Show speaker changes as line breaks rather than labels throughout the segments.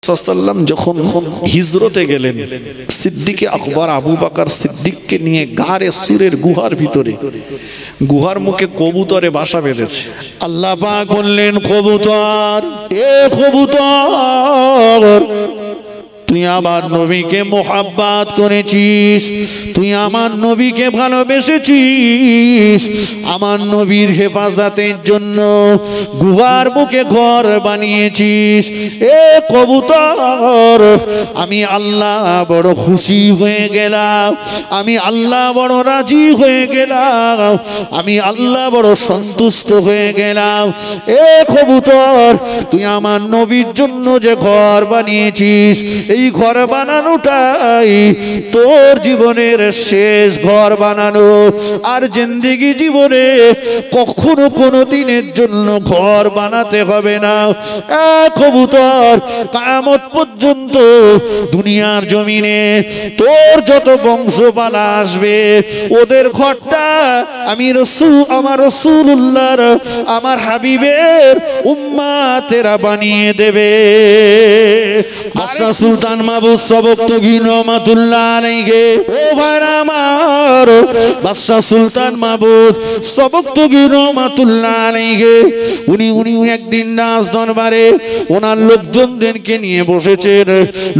সাল্লাল্লাহু যখন হিজরতে গেলেন, সিদ্দিক আকবর আবু বকর সিদ্দিককে নিয়ে গারে সুরের গুহার ভিতরে, গুহার মুখে কবুতরে বাসা বেঁধেছে। আল্লাহ পাক বললেন, কবুতর, এ কবুতর, তুই আমার নবীকে মোহাব্বত করেছিস, তুই আমার নবীকে ভালোবেসেছিস, আমার নবীর হেফাজতের জন্য গুহার মুখে ঘর বানিয়েছিস। এ কবুতর, আমি আল্লাহ বড় খুশি হয়ে গেলাম, আমি আল্লাহ বড় রাজি হয়ে গেলাম, আমি আল্লাহ বড় সন্তুষ্ট হয়ে গেলাম। এ কবুতর, তুই আমার নবীর জন্য যে ঘর বানিয়েছিস, এই ঘর বানানোটাই তোর জীবনের শেষ ঘর বানানো, আর জিন্দেগি জীবনে কখনো কোনো দিনের জন্য ঘর বানাতে হবে না। কবুতর, কিয়ামত পর্যন্ত দুনিয়ার জমিনে তোর যত বংশপালা আসবে, ওদের ঘরটা আমি আমার রাসূলুল্লাহর, আমার হাবিবের উম্মতেরা বানিয়ে দেবে। বাদশা সুলতান মাহমুদ সবকতগীন রহমাতুল্লাহ আলাইহি, ও ভাইরা আমার, বাদশা সুলতান মাহমুদ সবকতগীন রহমাতুল্লাহ আলাইহি উনি একদিন রাজ দরবারে ওনার লোকজনদেরকে নিয়ে বসেছেন।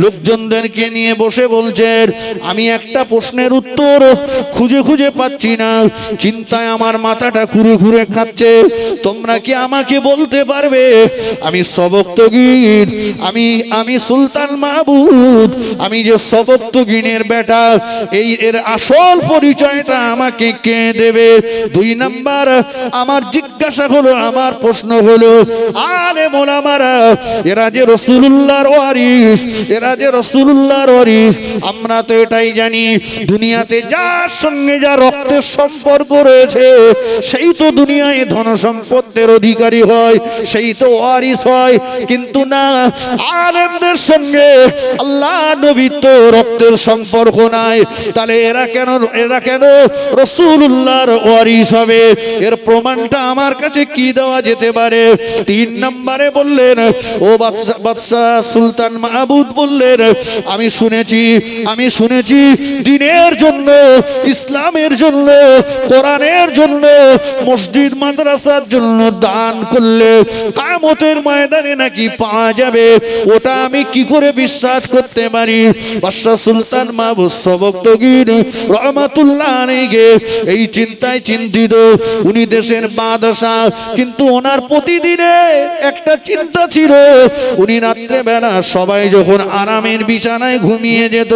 লোকজনদেরকে নিয়ে বসে বলছেন, আমি একটা প্রশ্নের উত্তর খুঁজে খুঁজে পাচ্ছি না, চিন্তায় আমার মাথাটা ঘুরে ঘুরে খাচ্ছে, তোমরা কি আমাকে বলতে পারবে আমি সবকতগীন, আমি সুলতান মাহমুদ, আমি যে সবকতগীনের বেটা, এর আসল পরিচয়টা আমাকে কে দেবে? 2 নাম্বার আমার জিজ্ঞাসা হলো, আমার প্রশ্ন হলো, আলেম ওলামারা, এরা যে রাসূলুল্লাহর ওয়ারিস, এরা যে রাসূলুল্লাহর ওয়ারিস, আমরা তো এটাই জানি দুনিয়াতে যার সঙ্গে যা রক্তের সম্পর্ক রয়েছে সেই তো দুনিয়ায় ধন সম্পদের অধিকারী হয়, সেই তো ওয়ারিস হয়। কিন্তু না, আলেমদের সঙ্গে আল্লাহ নবী তো রক্তের সম্পর্ক নাই, তাহলে এরা কেন রাসূলুল্লাহর ওয়ারিস হবে? এর প্রমাণটা আমার কাছে কি দেওয়া যেতে পারে? 3 নম্বরে বললেন, ও বাদশা সুলতান মাহমুদ বললেন, আমি শুনেছি দ্বীনের জন্য, ইসলামের জন্য, কোরআনের জন্য, মসজিদ মাদ্রাসার জন্য দান করলে কিয়ামতের ময়দানে নাকি পাওয়া যাবে, ওটা আমি কি করে বিশ্বাস করতে পারি? বাদশা সুলতান মাহমুদ সবকতগীন রহমাতুল্লাহ আলাইহি এই চিন্তায় চিন্তিত। উনি দেশের বাদশাহ, কিন্তু ওনার প্রতিদিনে একটা চিন্তা ছিল, উনি রাত্রে বেলা সবাই যখন আরামের বিছানায় ঘুমিয়ে যেত,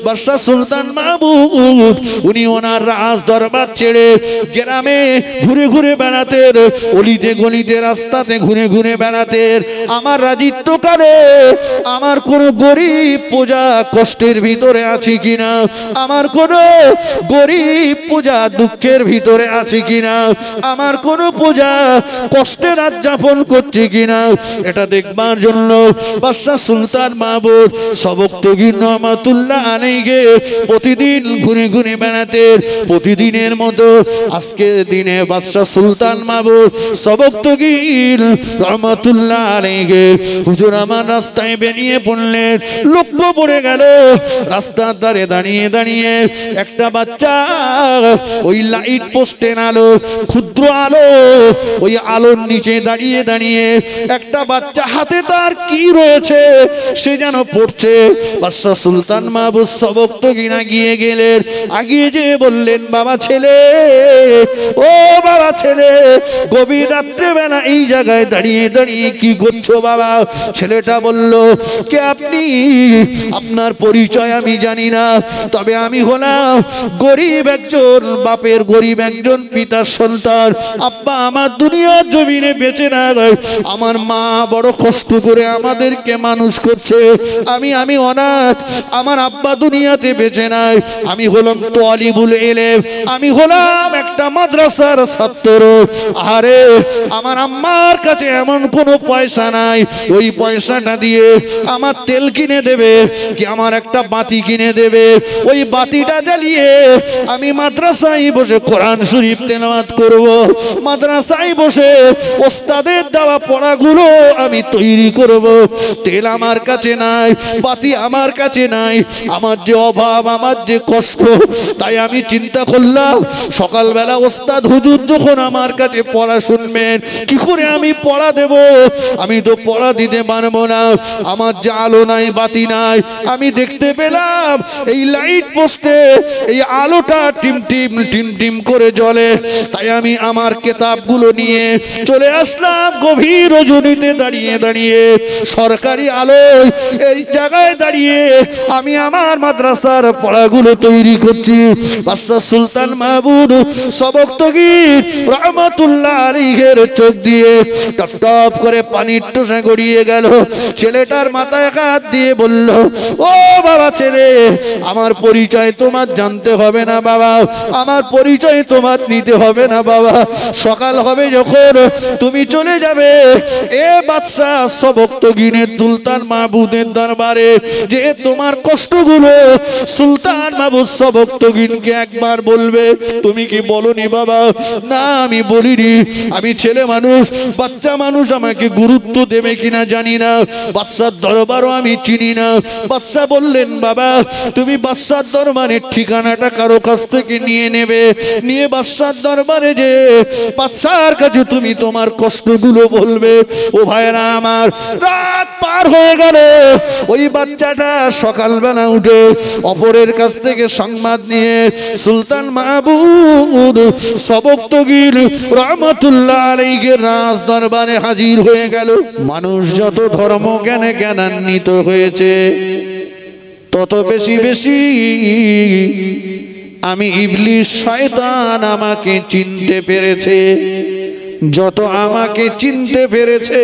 বাদশা সুলতান মাহমুদ উনি ওনার রাজ দরবার ছেড়ে গ্রামে ঘুরে ঘুরে বেড়াতেন, অলিতে গলিতে রাস্তাতে ঘুরে ঘুরে বেড়াতেন। আমার রাজত্বকালে আমার কোনো গরিব প্রজা কষ্টের ভিতরে আছে কিনা, আমার কোনো গরিব প্রজা দুঃখের ভিতরে আছে কিনা, আমার কোনো প্রজা কষ্টে রাত যাপন করছে কিনা, এটা দেখবার জন্য বাদশা সুলতান মাহমুদ সবকতগীন রহমাতুল্লাহ আলাইহি প্রতিদিন ঘুরে ঘুরে বেড়াতেন। প্রতিদিনের মতো আজকে দিনে বাদশা সুলতান মাহমুদ সবকতগীন রহমাতুল্লাহ আলাইহি হুজুর আমার রাস্তায় বেরিয়ে পড়লেন। লক্ষ্য পড়ে গেল রাস্তার ধারে দাঁড়িয়ে দাঁড়িয়ে একটা বাচ্চা ওই লাইট পোস্টের আলো, ক্ষুদ্র আলো, ওই আলোর নিচে দাঁড়িয়ে দাঁড়িয়ে একটা বাচ্চা হাতে তার কি রয়েছে সে যেন পড়ছে। বাদশা সুলতান মাহমুদ সবকতগীন আগিয়ে গেলেন, আগিয়ে যেয়ে বললেন, বাবা ছেলে, ও বাবা ছেলে, গভীর রাত্রে বেলা এই জায়গায় দাঁড়িয়ে দাঁড়িয়ে কি করছো বাবা? ছেলেটা বলল, কে আপনি? আপনার পরিচয় আমি জানি না, তবে আমি হলাম গরিব একজন বাপের, গরিব একজন পিতার সন্তান। আব্বা আমার দুনিয়ার জমিনে বেঁচে না, আমার মা বড় কষ্ট করে আমাদেরকে মানুষ করছে, আমি অনাথ, আমার আব্বা দুনিয়াতে বেঁচে নাই, আমি হলাম তালিবুল ইলম, আমি হলাম একটা মাদ্রাসার ছাত্র। আরে আমার আম্মার কাছে এমন কোনো পয়সা নাই, ওই পয়সাটা দিয়ে আমার তেল কিনে দেবে কি আমার একটা বাতি কিনে দেবে, ওই বাতিটা জ্বালিয়ে আমি মাদ্রাসায় বসে কোরআন শরীফ তেলাওয়াত করব, মাদ্রাসায় বসে ওস্তাদের দেওয়া পড়াগুলো আমি তৈরি করব। তেল আমার কাছে নাই, বাতি আমার কাছে নাই, আমার যে অভাব, আমার যে কষ্ট, তাই আমি চিন্তা করলাম সকালবেলা ওস্তাদ হুজুর যখন আমার কাছে পড়া শুনবেন, কি করে আমি পড়া দেব? আমি তো পড়া দিতে পারবো না, আমার যে আলো নাই, বাতি নাই। আমি দেখতে পেলাম এই লাইট পোস্টে এই আলোটা টিম টিম টিম টিম করে জ্বলে, তাই আমি আমার কিতাবগুলো নিয়ে চলে আসলাম গভীর রজনীতে দাঁড়িয়ে দাঁড়িয়ে সরকারি আলোয় এই জায়গায় দাঁড়িয়ে আমি আমার মাদ্রাসার পড়াগুলো তৈরি করছি। বাদশা সুলতান মাহমুদ সবকতগীর রহমাতুল্লাহ আলাইহির চোখ দিয়ে টপ টপ করে পানির টোসা গড়িয়ে গেল। ছেলেটার মাথায় হাত দিয়ে বলল, ও বাবা ছেলে, আমার পরিচয় তোমার জানতে হবে না বাবা, আমার পরিচয় তোমার নিতে হবে না বাবা। সকাল হবে যখন তুমি চলে যাবে এ বাদশা সবকতগীরের সুলতান মাহমুদের দরবারে, যে তোমার কষ্টগুলো সুলতান মাহমুদ সবকতগীরকে একবার বলবে। তুমি কি বলনি বাবা? না, আমি বলিনি, আমি ছেলে মানুষ, বাচ্চা মানুষ, আমাকে গুরুত্ব দেবে কিনা জানি না, বাদশার দরবারও আমি চিনি না। বাদশা বললেন, বাবা তুমি বাদশার দরবারের ঠিকানাটা কারো কাছ থেকে নিয়ে নেবে, নিয়ে বাদশার দরবারে যে বাদশার কাছে তুমি তোমার কষ্টগুলো বলবে। ও ভাইরা আমার, রাত পার হয়ে গেল, ওই বাচ্চাটা সকালবেলা উঠে অপরের কাছ থেকে সংবাদ নিয়ে সুলতান মাহমুদ সবকতগীর রহমাতুল্লাহ আলাইহির রাজ দরবারে হাজির হয়ে গেল। মানুষ যত ধর্ম জ্ঞানে জ্ঞানান্বিত হয়েছে, তত বেশি বেশি আমি ইবলিস শয়তান আমাকে চিনতে পেরেছে। যত আমাকে চিনতে পেরেছে,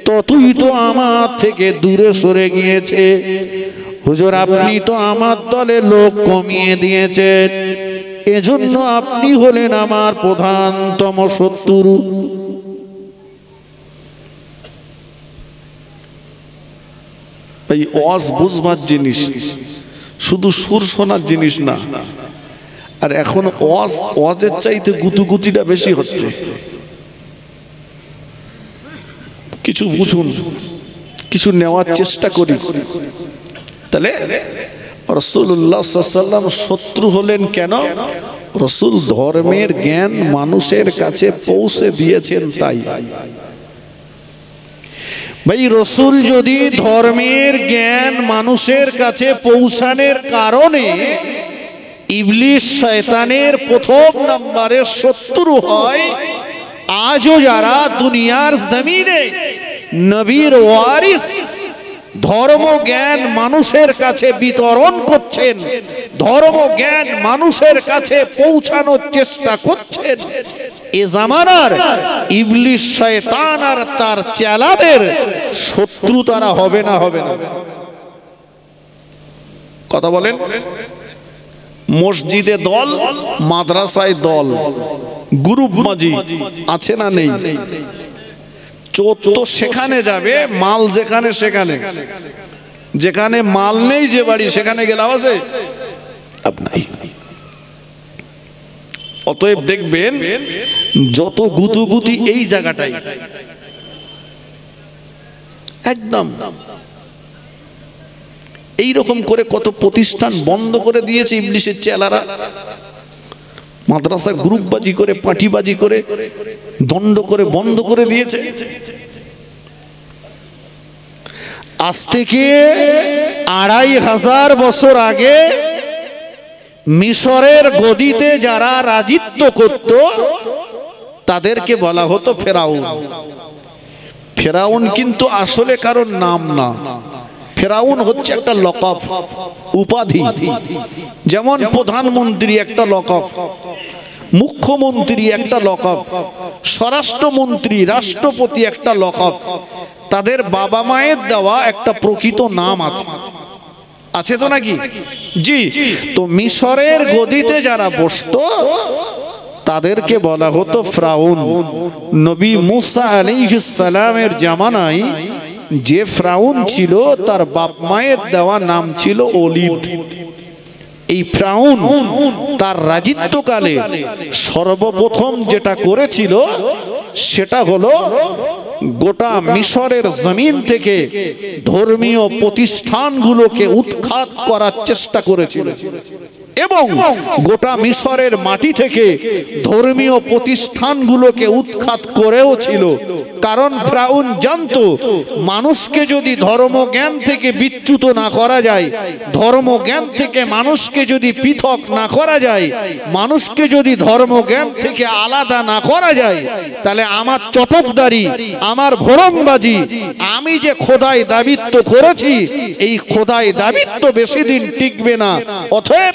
ততই তো আমার থেকে দূরে সরে গিয়েছে। হুজুর, আপনি তো আমার দলে লোক কমিয়ে দিয়েছেন, এজন্য আপনি হলেন আমার প্রধানতম শত্রু। এই ওয়াজ বুঝবার জিনিস, শুধু সুর শোনার জিনিস না। আর এখন ওয়াজের চাইতে গুতুগুতিটা বেশি হচ্ছে। কিছু বুঝুন, কিছু নেওয়ার চেষ্টা করি। তাহলে রাসূলুল্লাহ সাল্লাল্লাহু আলাইহি ওয়াসাল্লাম শত্রু হলেন কেন? রাসূল ধর্মের জ্ঞান মানুষের কাছে পৌঁছে দিয়েছেন তাই। ভাই, রাসূল যদি ধর্মের জ্ঞান মানুষের কাছে পৌঁছানোর কারণে ইবলিস শয়তানের প্রথম নম্বরের শত্রু হয়, আজও যারা দুনিয়ার জমিনে নবীর ওয়ারিস ধর্ম জ্ঞান মানুষের কাছে বিতরণ করছেন, ধর্ম জ্ঞান মানুষের কাছে পৌঁছানোর চেষ্টা করছেন, এ জামানার ইবলিস শয়তান আর তার চেলাদের শত্রু তারা হবে না? হবে না? কথা বলেন। মসজিদে দল, মাদ্রাসায় দল, গ্রুপ মাঝি আছে না নেই? চোর তো সেখানে যাবে, মাল যেখানে সেখানে, যেখানে মাল নেই যে বাড়ি সেখানে গেলাম আছে আপনাই। অতএব দেখবেন যত গুতুগুতি এই জায়গাটাই একদম এইরকম করে কত প্রতিষ্ঠান বন্ধ করে দিয়েছে ইবলিসের চেলারা। মাদ্রাসা গ্রুপবাজি করে, পার্টিবাজি করে, দণ্ড করে বন্ধ করে দিয়েছে। আজ থেকে 2500 বছর আগে মিশরের গদিতে যারা রাজিত্ব করত তাদেরকে বলা হতো ফেরাউন। ফেরাউন কিন্তু আসলে কারোর নাম না, ফেরাউন হচ্ছে একটা লকব, উপাধি। যেমন প্রধানমন্ত্রী একটা লকব, মুখ্যমন্ত্রী একটা লকব, স্বরাষ্ট্রমন্ত্রী, রাষ্ট্রপতি একটা লকব। তাদের বাবা মায়ের দেওয়া একটা প্রকৃত নাম আছে, আছে তো নাকি? জি। তো মিশরের গদিতে যারা বসতো তাদেরকে বলা হতো ফেরাউন। নবী মুসা আলাইহিস সালামের জামানায় যে ফিরাউন ছিল তার বাপ মায়ের দেওয়া নাম ছিল ওলীদ। এই ফিরাউন তার রাজত্বকালে সর্বপ্রথম যেটা করেছিল সেটা হলো গোটা মিশরের জমিন থেকে ধর্মীয় প্রতিষ্ঠানগুলোকে উৎখাত করার চেষ্টা করেছিল এবং গোটা মিশরের মাটি থেকে ধর্মীয় প্রতিষ্ঠানগুলোকে উৎখাত করেও ছিল। কারণ ফিরাউন জানতো মানুষকে যদি ধর্মজ্ঞান থেকে বিচ্যুত না করা যায়, ধর্মজ্ঞান থেকে মানুষকে যদি পৃথক না করা যায়, মানুষকে যদি ধর্মজ্ঞান থেকে আলাদা না করা যায়, তাহলে আমার চটকদারি, আমার ভরংবাজি, আমি যে খোদাই দাবিত্ব করেছি এই খোদাই দাবিত্ব বেশি দিন টিকবে না। অতএব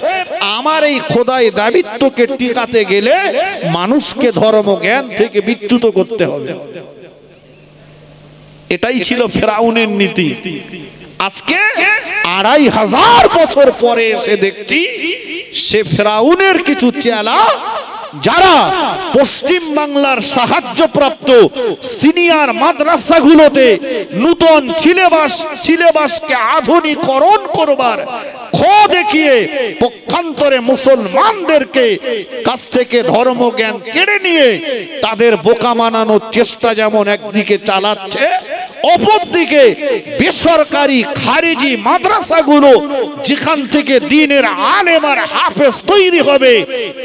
আমার এই খোদাই দাবিত্বকে টিকাতে গেলে মানুষকে ধর্মজ্ঞান থেকে বিচ্যুত করতে হবে। এটাই ছিল ফিরাউনের নীতি। আজকে 2500 বছর পরে এসে দেখছি সে ফিরাউনের কিছু চেলা যারা পশ্চিম বাংলার সাহায্যপ্রাপ্ত সিনিয়র মাদ্রাসাগুলোতে নতুন সিলেবাসকে আধুনিকরণ করবার দেখিয়ে পক্ষান্তরে মুসলমানদেরকে কাছ থেকে ধর্মজ্ঞান কেড়ে নিয়ে তাদের বোকা বানানোর চেষ্টা যেমন একদিকে চালাচ্ছে, অপরদিকে বেসরকারি খারিজি মাদ্রাসাগুলো যেখান থেকে দ্বীনের আলেম আর হাফেজ তৈরি হবে,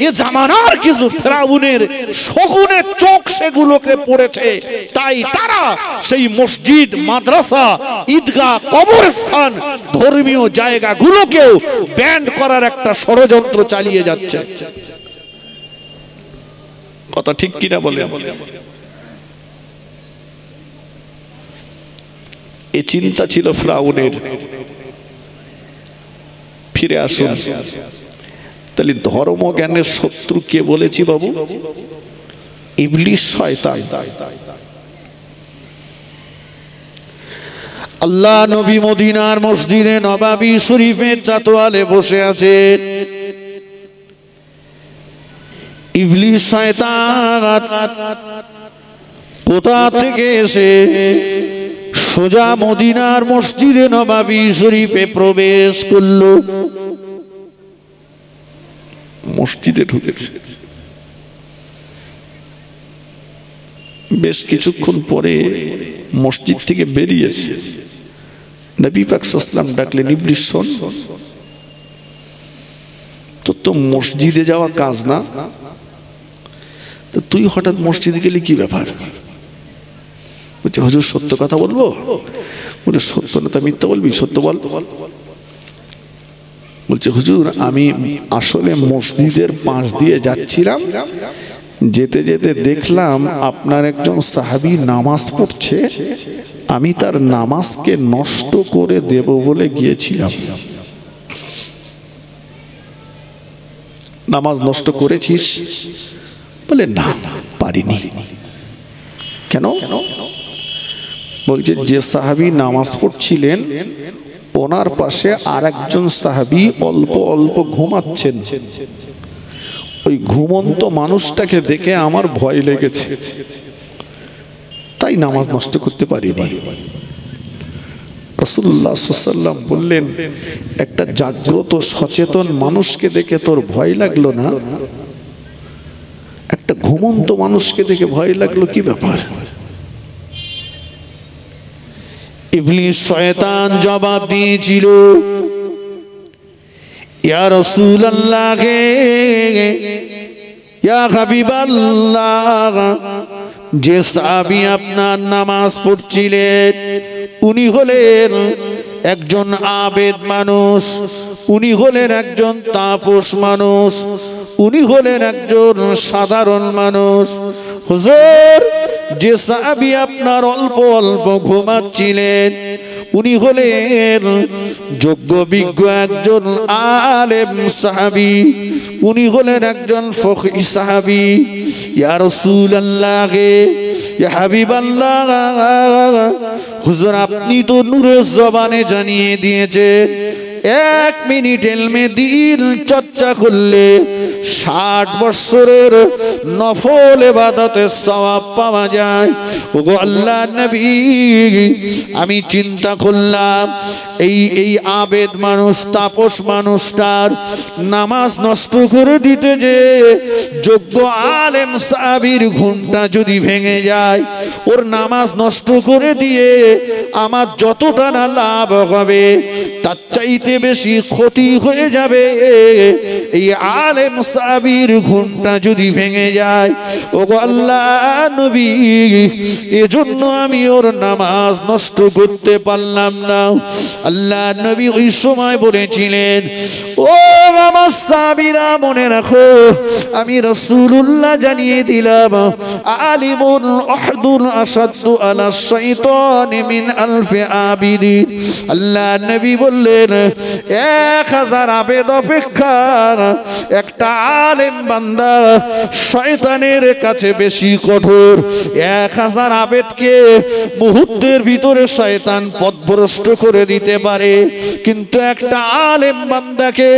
এ জামানার কিছু ফিরাউনের শগুনের চোখ সেগুলোকে পড়েছে। তাই তারা সেই মসজিদ, মাদ্রাসা, ঈদগাহ, কবরস্থান, ধর্মীয় জায়গাগুলোকেও ব্যান্ড করার একটা ষড়যন্ত্র চালিয়ে যাচ্ছে। কথা ঠিক কিনা বলে? এই চিন্তা ছিল ফিরাউনের। ফিরে আসুন, তাহলে ধর্মজ্ঞানের শত্রু কে বলেছি বাবু? ইবলিস, শয়তান। আল্লাহ নবী মদিনার মসজিদে নবাবী শরীফের চাতোয়ালে বসে আছেন। ইবলিস শয়তান কোথা থেকে এসে সোজা মদিনার মসজিদে নবাবী শরীফে প্রবেশ করলো। মসজিদে ঢুকেছে। বেশ কিছুক্ষণ পরে মসজিদ থেকে বেরিয়েছে। নবী পাক সাল্লাল্লাহু আলাইহি ওয়াসাল্লাম ডাকলেন, ইবলিস শোন, তো মসজিদে যাওয়া কাজ না, তো তুই হঠাৎ মসজিদে গেলি, কি ব্যাপার? বলছে, হুজুর সত্য কথা বলবো। বলে, সত্য না তা মিথ্যা বলবি? সত্য বল। বলছে, হুজুর আমি আসলে মসজিদের পাশ দিয়ে যাচ্ছিলাম, যেতে যেতে দেখলাম আপনার একজন সাহাবী নামাজ পড়ছে, আমি তার নামাজকে নষ্ট করে দেব বলে গিয়েছিলাম। নামাজ নষ্ট করেছিস? বলে, না পারিনি। কেন? বলছে, যে সাহাবী নামাজ পড়ছিলেন ওনার পাশে আর একজন সাহাবী অল্প অল্প ঘুমাচ্ছেন। ওই ঘুমন্ত মানুষটাকে দেখে আমার ভয় লেগেছে, তাই নামাজ নষ্ট করতে পারিনি। রাসূলুল্লাহ সাল্লাল্লাহু আলাইহি ওয়াসাল্লাম বললেন, একটা জাগ্রত সচেতন মানুষকে দেখে তোর ভয় লাগলো না? একটা ঘুমন্ত মানুষকে দেখে ভয় লাগলো, কি ব্যাপার? ইবলিস শয়তান জবাব দিয়েছিল, ইয়া রাসূলুল্লাহ, ইয়া হাবিবাল্লাহ, যে সাহাবী আপনার নামাজ পড়ছিলেন উনি হলেন একজন আবেদ মানুষ, উনি হলেন একজন তাপস মানুষ, উনি হলেন একজন সাধারণ মানুষ। হুজুর, যে সাহাবী আপনার অল্প অল্প ঘুমাচ্ছিলেন উনি হলেন যোগ্য বিজ্ঞ একজন আলেম সাহাবী, উনি হলেন একজন ফকী সাহাবী। ইয়া রাসূলুল্লাহ, ইয়া হাবিবাল্লাহ, হুজুর আপনি তো নূরের জবানে জানিয়ে দিয়েছেন 1 মিনিট ইলমে দ্বীন চর্চা করলে 60 বছরের নফল ইবাদতের সওয়াব পাওয়া যায়। ওগো আল্লাহর নবী, আমি চিন্তা করলাম এই আবেদ মানুষ, তাপস মানুষটার নামাজ নষ্ট করে দিতে যে যোগ্য আলেম সাহাবীর ঘুমটা যদি ভেঙে যায়, ওর নামাজ নষ্ট করে দিয়ে আমার যতটা না লাভ হবে তার চাইতে বেশি ক্ষতি হয়ে যাবে এই আলেম সাহাবীর ঘুমটা যদি ভেঙে যায়। ওগো আল্লাহর নবী, এজন্য আমি ওর নামাজ নষ্ট করতে পারলাম না। আল্লাহর নবী ওই সময় বলেছিলেন, ও আমার সাহাবীরা মনে রাখো, আমি রাসূলুল্লাহ জানিয়ে দিলাম, আলিমুন আহদুন আসাদু আলা শাইতানি মিন আলফি আবিদিন। আল্লাহর নবী বললেন, 1000 আবেদ অপেক্ষা একটা আলেম বান্দা শয়তানের কাছে বেশি কঠোর। 1000 আবেদকে মুহূর্তের ভিতরে শয়তান পথভ্রষ্ট করে দিতে পারে, কিন্তু একটা আলেম বান্দাকে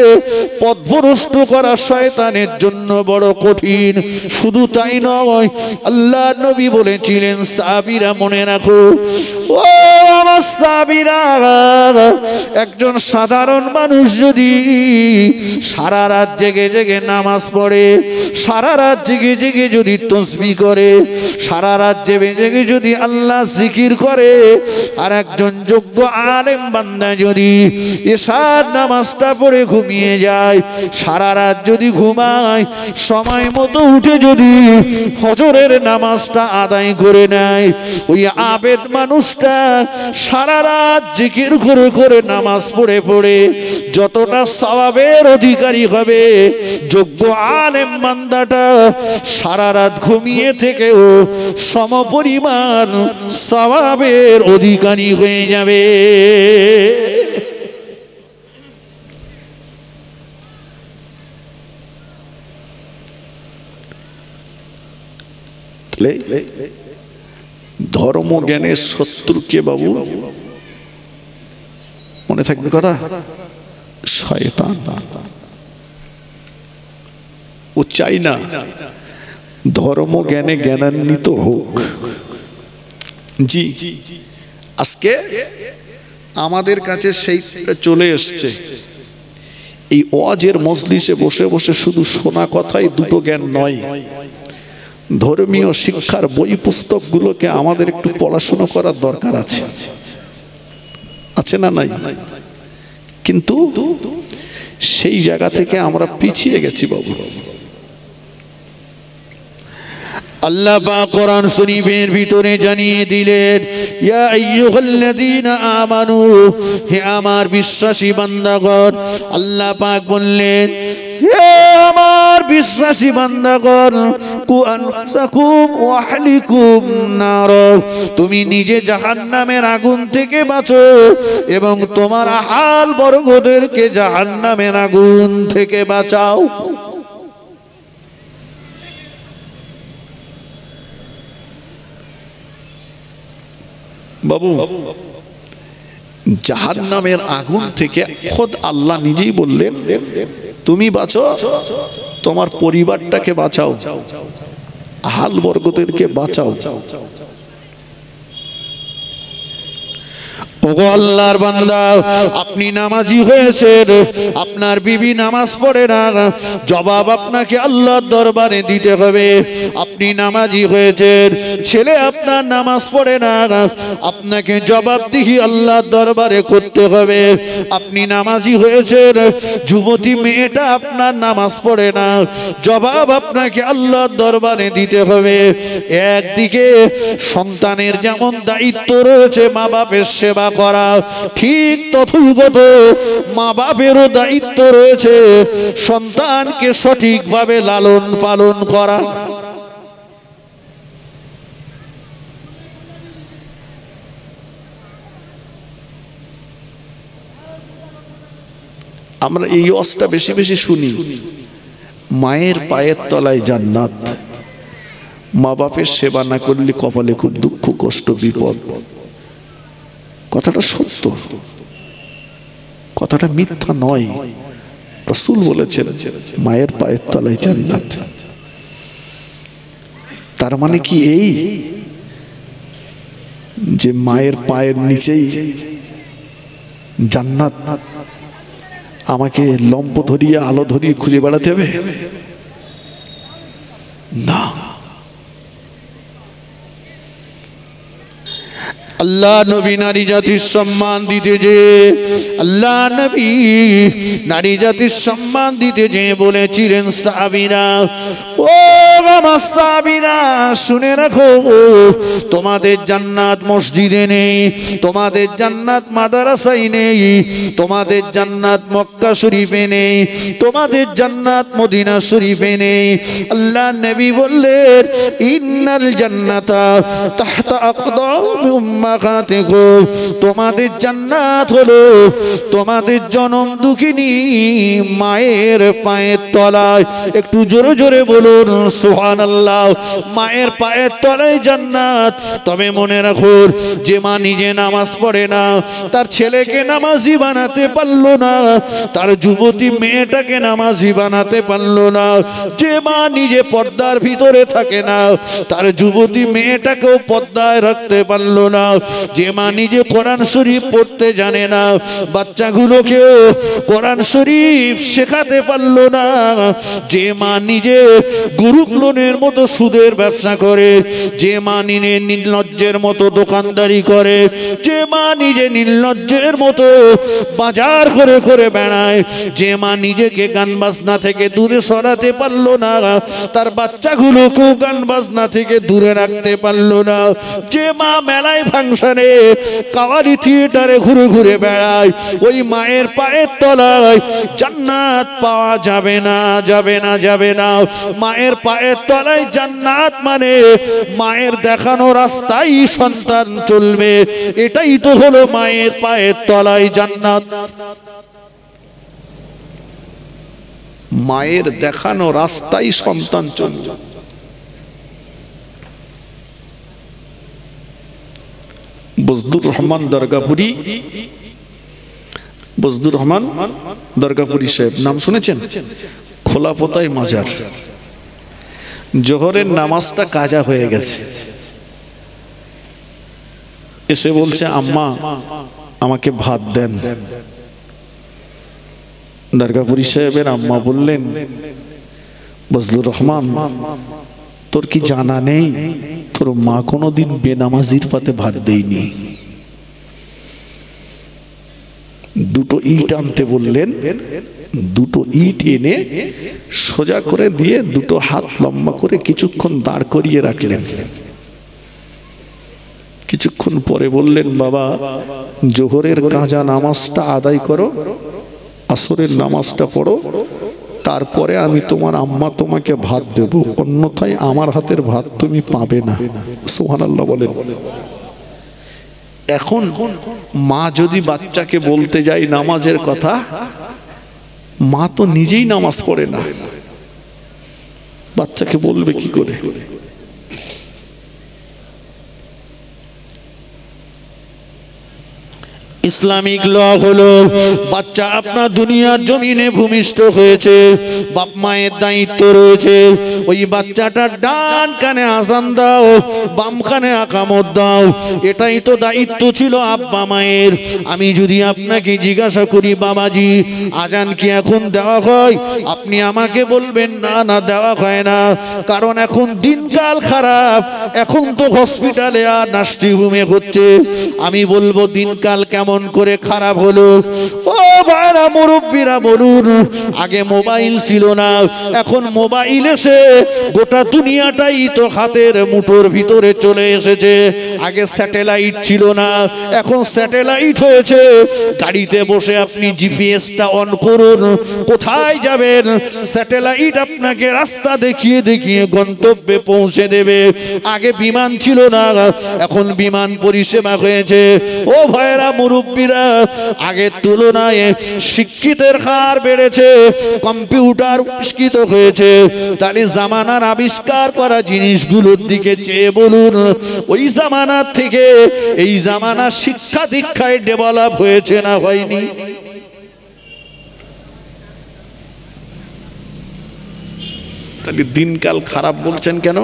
পথভ্রষ্ট করা শয়তানের জন্য বড় কঠিন। শুধু তাই নয়, আল্লাহর নবী বলেছিলেন, সাহাবীরা মনে রাখো, ও আমার সাহাবীরা, একজন সাধারণ মানুষ যদি সারা রাত জেগে জেগে নামাজ পড়ে, সারা রাত জেগে জেগে যদি তাসবিহ করে, সারা রাত জেগে জেগে যদি আল্লাহ জিকির করে, আর একজন যোগ্য আলেম বান্দা যদি এশার নামাজটা পড়ে ঘুমিয়ে যায়, সারা রাত যদি ঘুমায়, সময় মতো উঠে যদি ফজরের নামাজটা আদায় করে নেয়, ওই আবেদ মানুষটা সারা রাত জিকির করে করে নামাজ পড়ে পড়ে যতটা সওয়াবের অধিকারী হবে, যোগ্য আলেম বান্দাটা সারা রাত ঘুমিয়ে থেকেও সমপরিমাণ সওয়াবের অধিকারী হয়ে যাবে। ধর্ম জ্ঞানের শত্রু কে বাবু? মনে থাকবে কথা, শয়তান। ও চাই না ধর্ম জ্ঞানে জ্ঞানান্বিত হোক। জি, আজকে আমাদের কাছে সেই চলে এসছে। এই ওয়াজের মজলিসে বসে বসে শুধু শোনা কথাই দুটো জ্ঞান নয়, ধর্মীয় শিক্ষার বই পুস্তকগুলোকে আমাদের একটু পড়াশোনা করার দরকার আছে, আছে না নাই? কিন্তু সেই জায়গা থেকে আমরা পিছিয়ে গেছি বাবু। আল্লাহ পাক কোরআন শরীফের ভিতরে জানিয়ে দিলেন, ইয়া আইয়ুহাল্লাযীনা আমানু, হে আমার বিশ্বাসী বান্দাগণ। আল্লাহ পাক বললেন, হে আমার বিশ্বাসী বান্দাগণ, কু আনফুসাকুম ওয়া আহলিকুম নার, তুমি নিজে জাহান্নামের আগুন থেকে বাঁচো এবং তোমার আহাল বর্গদেরকে জাহান্নামের আগুন থেকে বাঁচাও। বাবু, জাহান্নামের আগুন থেকে খোদ আল্লাহ নিজেই বললেন, তুমি বাঁচো, তোমার পরিবারটাকে বাঁচাও, আহাল বর্গদেরকে বাঁচাও। ওগো আল্লাহর বান্দা, আপনি নামাজি হয়েছেন, আপনার বিবি নামাজ পড়ে না, জবাব আপনাকে আল্লাহর দরবারে দিতে হবে। আপনি নামাজি হয়েছেন, ছেলে আপনার নামাজ পড়ে না, আপনাকে জবাবদিহি আল্লাহর দরবারে করতে হবে। আপনি নামাজি হয়েছেন, যুবতী মেয়েটা আপনার নামাজ পড়ে না, জবাব আপনাকে আল্লাহর দরবারে দিতে হবে। একদিকে সন্তানের যেমন দায়িত্ব রয়েছে মা বাপের সেবা করা, ঠিক তথৈগত মা বাপেরও দায়িত্ব রয়েছে সন্তানকে সঠিকভাবে লালন পালন করা। আমরা এই ওয়াজটা বেশি বেশি শুনি, মায়ের পায়ের তলায় জান্নাত, মা বাপের সেবা না করলে কপালে খুব দুঃখ কষ্ট বিপদ। কথাটা সত্য, কথাটা মিথ্যা নয়। রাসূল বলেছেন মায়ের পায়ের তলায় জান্নাত। তার মানে কি এই যে মায়ের পায়ের নিচেই জান্নাত? আমাকে লম্প ধরিয়ে আলো ধরিয়ে খুঁজে বেড়াতে হবে না। আল্লাহ নবী নারী জাতির সম্মান দিতে যে আল্লাহ নবী নারী জাতির সম্মান দিতে যে বলেছিলেন সাহাবীরা, ও আমার সাহাবীরা শুনে রাখো, তোমাদের জান্নাত মসজিদে নেই, তোমাদের জান্নাত মাদ্রাসায় নেই, তোমাদের জান্নাত মক্কা শরীফে নেই, তোমাদের জান্নাত মদিনা শরীফে নেই। আল্লাহ নবী বললেন ইন্নাল জান্নাতা তাহতা আকদামি উম্মাহাতিকুম, তোমাদের জান্নাত হলো তোমাদের জনম দুঃখিনী মায়ের পায়ের তলায়। একটু জোরে জোরে বলুন সুবহানাল্লাহ। মায়ের পায়ের তলায় জান্নাত। তবে মনে রাখো, যে মা নিজে নামাজ পড়ে না, তার ছেলেকে নামাজি বানাতে পারলো না, তার যুবতী মেয়েটাকে নামাজি বানাতে পারলো না, যে মা নিজে পর্দার ভিতরে থাকে না, তার যুবতী মেয়েটাকেও পর্দায় রাখতে পারলো না, যে মা নিজে কোরআন শরীফ পড়তে জানে না, বাচ্চাগুলোকেও কোরআন শরীফ শেখাতে পারলো না, যে মা নিজে গ্রুপ লোনের মতো সুদের ব্যবসা করে, যে মা নিজে নির্লজ্জের মতো দোকানদারি করে, যে মা নিজে নির্লজ্জের মতো বাজার করে করে বেড়ায়, যে মা নিজেকে গান বাজনা থেকে দূরে সরাতে পারলো না, তার বাচ্চাগুলোকেও গান বাজনা থেকে দূরে রাখতে পারলো না, যে মা মেলায় ফাংশনে কাওয়ালি থিয়েটারে ঘুরে ঘুরে বেড়ায়, ওই মায়ের পায়ের তলায় জান্নাত পাওয়া যাবে না, যাবে না, যাবে না। মায়ের পায়ের তলায় জান্নাত মানে মায়ের দেখানো রাস্তায় সন্তান চলবে, এটাই তো হলো মায়ের পায়ের তলায় জান্নাত। মায়ের দেখানো রাস্তায় সন্তান চলবে। বজলুর রহমান দরগাপুরি, বজলুর রহমান দরগাপুরি সাহেব নাম শুনেছেন? খোলাপোতায় মাজার। জোহরের নামাজটা কাজা হয়ে গেছে, এসে বলছে আম্মা আমাকে ভাত দেন। দরগাপুরি সাহেবের আম্মা বললেন বজলুর রহমান, তোর কি জানা নেই তোর মা কোনোদিন বেনামাজির পাতে ভাত দেয়নি? দুটো ইট আনতে বললেন, দুটো ইট এনে সোজা করে দিয়ে দুটো হাত লম্বা করে কিছুক্ষণ দাঁড় করিয়ে রাখলেন। কিছুক্ষণ পরে বললেন বাবা জোহরের কাজা নামাজটা আদায় করো, আসরের নামাজটা পড়ো, তারপরে আমি তোমার আম্মা তোমাকে ভাত দেব, অন্যথায় আমার হাতের ভাত তুমি পাবে না। সুবহানাল্লাহ বলেন। এখন মা যদি বাচ্চাকে বলতে যায় নামাজের কথা, মা তো নিজেই নামাজ পড়ে না, বাচ্চাকে বলবে কি করে? ইসলামিক ল হলো বাচ্চা আপনার দুনিয়ার জমিনে ভূমিষ্ঠ হয়েছে, বাপ মায়ের দায়িত্ব রয়েছে ওই বাচ্চাটার ডান কানে আজান দাও, বাম কানে আকামত দাও, এটাই তো দায়িত্ব ছিল আব্বা মায়ের। আমি যদি আপনাকে জিজ্ঞাসা করি বাবাজি আজান কি এখন দেওয়া হয়, আপনি আমাকে বলবেন না না দেওয়া হয় না, কারণ এখন দিনকাল খারাপ, এখন তো হসপিটালে আর নার্সিং হোমে হচ্ছে। আমি বলবো দিনকাল কেমন করে খারাপ হলো? ও ভাইরা মুরব্বীরা বলুন, আগে মোবাইল ছিল না, এখন মোবাইল এসে গোটা দুনিয়াটাই তো হাতের মুঠোর ভিতরে চলে এসেছে। আগে স্যাটেলাইট ছিল না, এখন স্যাটেলাইট হয়েছে। গাড়িতে বসে আপনি জিপিএসটা অন করুন, কোথায় যাবেন স্যাটেলাইট আপনাকে রাস্তা দেখিয়ে দেখিয়ে গন্তব্যে পৌঁছে দেবে। আগে বিমান ছিল না, এখন বিমান পরিষেবা হয়েছে। ও ভাইরা মুরব্বীরা, আগের তুলনায় শিক্ষিতের হার বেড়েছে, কম্পিউটার আবিষ্কৃত হয়েছে। তাহলে জামানার আবিষ্কার করা জিনিসগুলোর দিকে চেয়ে বলুন, ওই জামানার থেকে এই জামানা শিক্ষা দীক্ষায় ডেভেলপ হয়েছে না হয়নি? তাহলে দিনকাল খারাপ বলছেন কেন?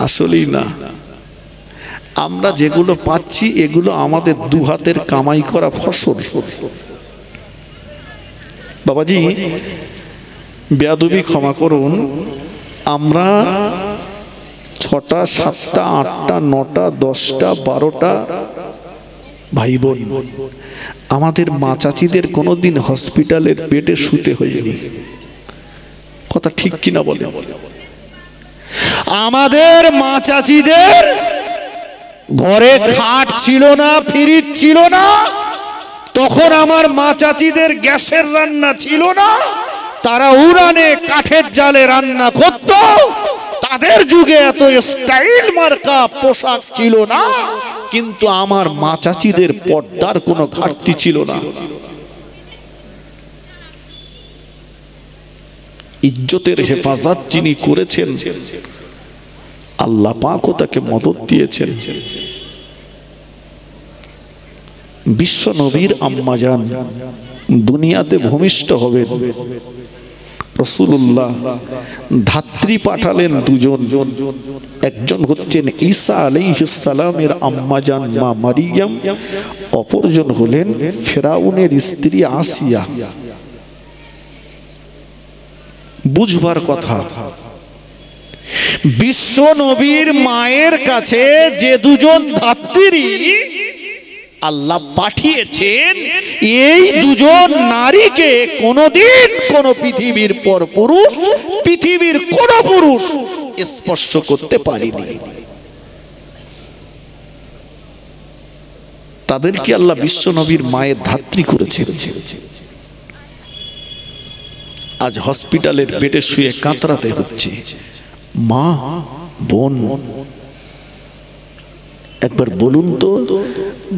আসলেই না, আমরা যেগুলো পাচ্ছি এগুলো আমাদের দু হাতের কামাই করা ফসল। বাবাজি বেয়াদবি ক্ষমা করুন, আমরা 6টা 7টা 8টা 9টা 10টা 12টা ভাই বোন, আমাদের মা চাচিদের কোনোদিন হসপিটালের বেডে শুতে হয়নি। কথা ঠিক কিনা বলে? আমাদের মা চাচিদের ঘরে খাট ছিল না, ফ্রিজ ছিল না, তখন আমার মা চাচিদের গ্যাসের রান্না ছিল না, তারা উনানে কাঠের জালে রান্না করত। তাদের যুগে এত স্টাইল মার্কা পোশাক ছিল না, কিন্তু আমার মা চাচিদের পর্দার কোনো ঘাটতি ছিল না। ইজ্জতের হেফাজত যিনি করেছেন আল্লাহ পাকও তাকে মদদ দিয়েছেন। বিশ্ব নবীর আম্মাজান দুনিয়াতে ভূমিষ্ঠ হবেন, রাসূলুল্লাহ ধাত্রী পাঠালেন দুজন, একজন হচ্ছেন ঈসা আলাইহিস সালামের আম্মাজান মা মারিয়াম, অপরজন হলেন ফেরাউনের স্ত্রী আসিয়া। বুঝবার কথা, বিশ্ব নবীর মায়ের কাছে যে দুজন ধাত্রী আল্লাহ পাঠিয়েছেন, এই দুজন নারীকে কোনদিন কোন পৃথিবীর পর পুরুষ, পৃথিবীর কোন পুরুষ স্পর্শ করতে পারেনি। তাদেরকে আল্লাহ বিশ্ব নবীর মায়ের ধাত্রী করেছেন। আজ হসপিটালের বেডে শুয়ে কাতরাতে হচ্ছে। মা বোন, একবার বলুন তো,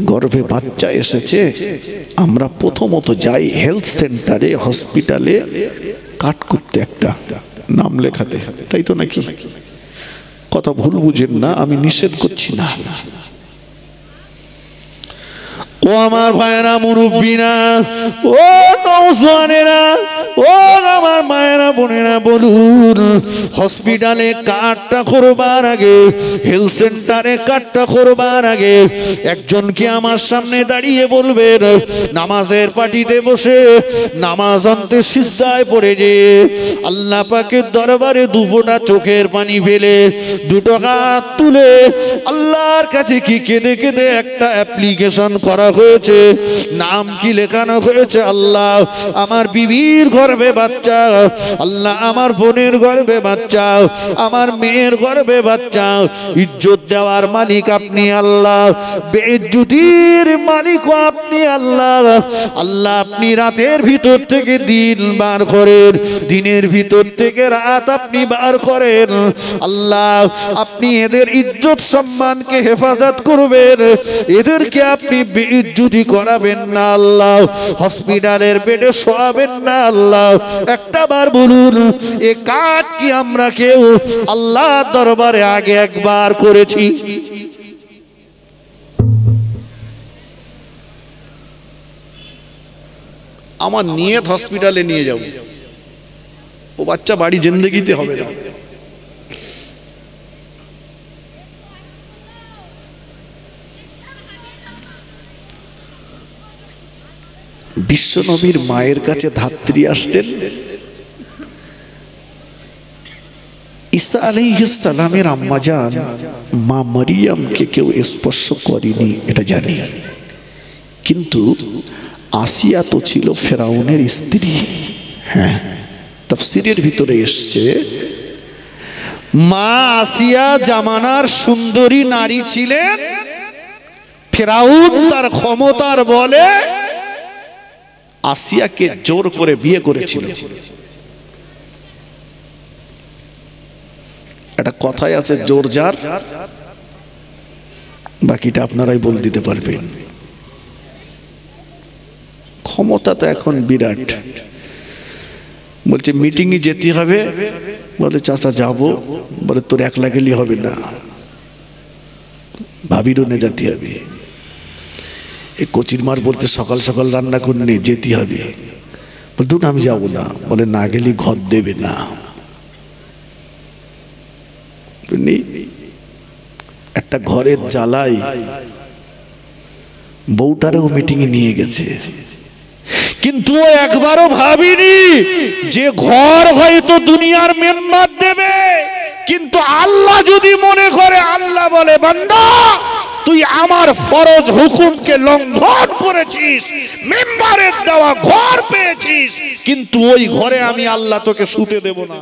গর্ভে বাচ্চা এসেছে, আমরা প্রথমত যাই হেলথ সেন্টারে, হসপিটালে কাট করতে, একটা নাম লেখাতে, তাই তো নাকি? কথা ভুল বুঝেন না, আমি নিষেধ করছি না। ও আমার ভাইয়েরা, মুরব্বীরা, ও নওজওয়ানেরা, ও আমার মায়েরা বোনেরা, বলুন হসপিটালে কার্ডটা করবার আগে, হেলথ সেন্টারে কার্ডটা করবার আগে একজনকে আমার সামনে দাঁড়িয়ে বলবেন, নামাজের পাটিতে বসে নামাজ আনতে সিজদায় পড়ে যে আল্লাহ পাকের দরবারে দুফোঁটা চোখের পানি ফেলে দুটো হাত তুলে আল্লাহর কাছে কি কেঁদে কেঁদে একটা অ্যাপ্লিকেশন করা হয়েছে। নাম কি লেখানো হয়েছে? আল্লাহ আমার বিবির গর্ভে বাচ্চা, আল্লাহ আমার বোনের গর্ভে বাচ্চা, আমার মেয়ের গর্ভে বাচ্চা। ইজ্জত দেওয়ার মালিক আপনি আল্লাহ, বেইজ্জতির মালিকও আপনি আল্লাহ। আল্লাহ আপনি রাতের ভিতর থেকে দিন বার করেন, দিনের ভিতর থেকে রাত আপনি বার করেন। আল্লাহ আপনি এদের ইজ্জত সম্মানকে হেফাজত করবেন, এদেরকে আপনি বেইজ্জতি করাবেন না আল্লাহ, হসপিটালের বেডে শোয়াবেন না আল্লাহ। একটা বার বলুন, এ কাজ কি আমরা কেউ আল্লাহ দরবারে আগে একবার করেছি? আমার নিয়ত হসপিটালে নিয়ে যাব, ও বাচ্চা বাড়ি জিন্দেগিতে হবে না। বিশ্ব নবীর মায়ের কাছে ধাত্রী আসতেন, ঈসা আলাইহিস সালামের আম্মাজান মা মারিয়ামকে কেউ স্পর্শ করেনি, এটা জানি, কিন্তু আসিয়া তো ছিল ফেরাউনের স্ত্রী। হ্যাঁ, তাফসীরের ভিতরে এসছে মা আসিয়া জামানার সুন্দরী নারী ছিলেন। ফেরাউন তার ক্ষমতার বলে আসিয়াকে জোর করে বিয়ে করেছিল। একটা কথাই আছে, জোর যার, বাকিটা আপনারাই বল দিতে পারবেন। ক্ষমতা তো এখন বিরাট। বলছে মিটিংয়ে যেতে হবে, বলে চাচা যাবো, বলে তোর একলা গেলে হবে না, ভাবিরও নে যেতে হবে। এই কচির মার বলতে সকাল সকাল রান্না করে নিয়ে যেতে হবে, বলতো আমি যাবো না। বলে না গেলে ঘর দেবে না। একটা ঘরের জ্বালায় বউটারেও মিটিং এ নিয়ে গেছে, কিন্তু ও একবারও ভাবিনি যে ঘর হয়তো দুনিয়ার মেম্বার দেবে, কিন্তু আল্লাহ যদি মনে করে, আল্লাহ বলে বান্দা তুই আমার ফরজ হুকুমকে লঙ্ঘন করেছিস, মেম্বারের দেওয়া ঘর পেয়েছিস, কিন্তু ওই ঘরে আমি আল্লাহ তোকে শুতে দেব না।